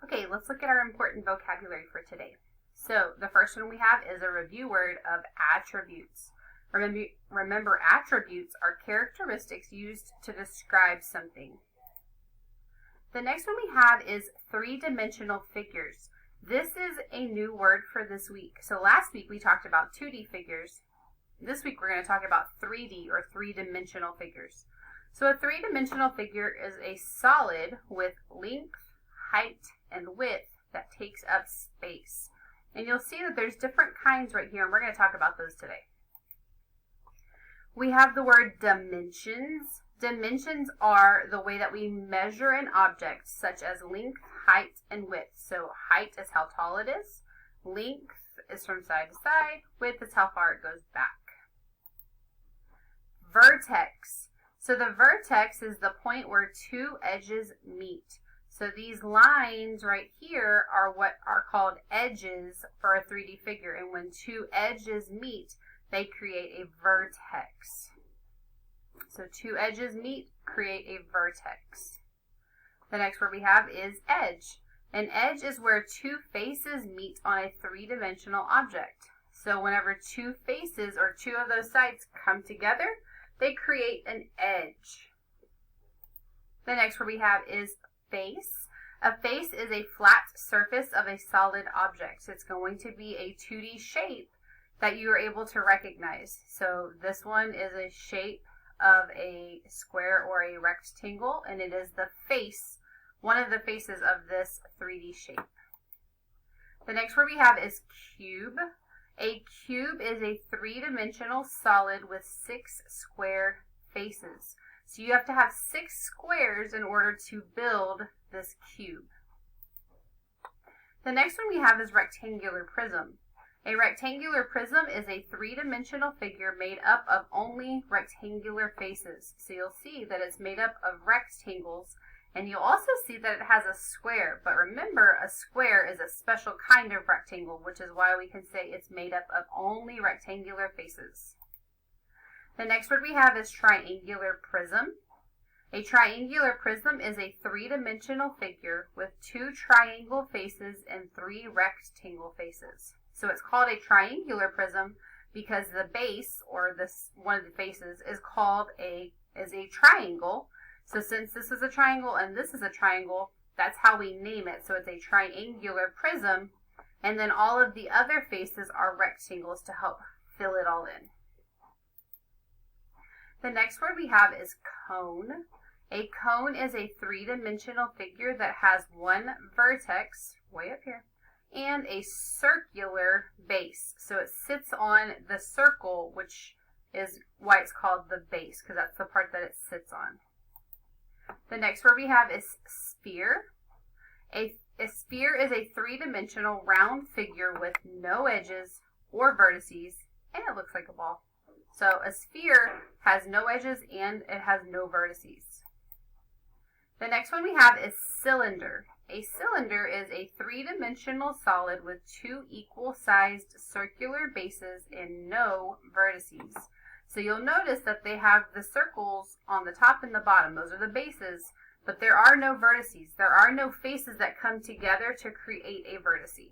Okay, let's look at our important vocabulary for today. So the first one we have is a review word of attributes. Remember, attributes are characteristics used to describe something. The next one we have is three-dimensional figures. This is a new word for this week. So last week we talked about 2D figures. This week we're going to talk about 3D or three-dimensional figures. So a three-dimensional figure is a solid with length, height, and width that takes up space. And you'll see that there's different kinds right here, and we're going to talk about those today. We have the word dimensions. Dimensions are the way that we measure an object, such as length, height, and width. So height is how tall it is. Length is from side to side. Width is how far it goes back. Vertex. So the vertex is the point where two edges meet. So these lines right here are what are called edges for a 3D figure. And when two edges meet, they create a vertex. So two edges meet, create a vertex. The next word we have is edge. An edge is where two faces meet on a three-dimensional object. So whenever two faces or two of those sides come together, they create an edge. The next word we have is face. A face is a flat surface of a solid object. It's going to be a 2D shape that you are able to recognize. So this one is a shape of a square or a rectangle, and it is the face, one of the faces of this 3D shape. The next word we have is cube. A cube is a three-dimensional solid with 6 square faces. So you have to have 6 squares in order to build this cube. The next one we have is rectangular prism. A rectangular prism is a three-dimensional figure made up of only rectangular faces. So you'll see that it's made up of rectangles, and you'll also see that it has a square. But remember, a square is a special kind of rectangle, which is why we can say it's made up of only rectangular faces. The next word we have is triangular prism. A triangular prism is a three-dimensional figure with 2 triangle faces and 3 rectangle faces. So it's called a triangular prism because the base, or one of the faces, is called a triangle. So since this is a triangle and this is a triangle, that's how we name it. So it's a triangular prism, and then all of the other faces are rectangles to help fill it all in. The next word we have is cone. A cone is a three-dimensional figure that has one vertex, way up here, and a circular base. So it sits on the circle, which is why it's called the base, because that's the part that it sits on. The next word we have is sphere. A sphere is a three-dimensional round figure with no edges or vertices, and it looks like a ball. So a sphere has no edges and it has no vertices. The next one we have is cylinder. A cylinder is a three-dimensional solid with 2 equal-sized circular bases and no vertices. So you'll notice that they have the circles on the top and the bottom. Those are the bases, but there are no vertices. There are no faces that come together to create a vertice.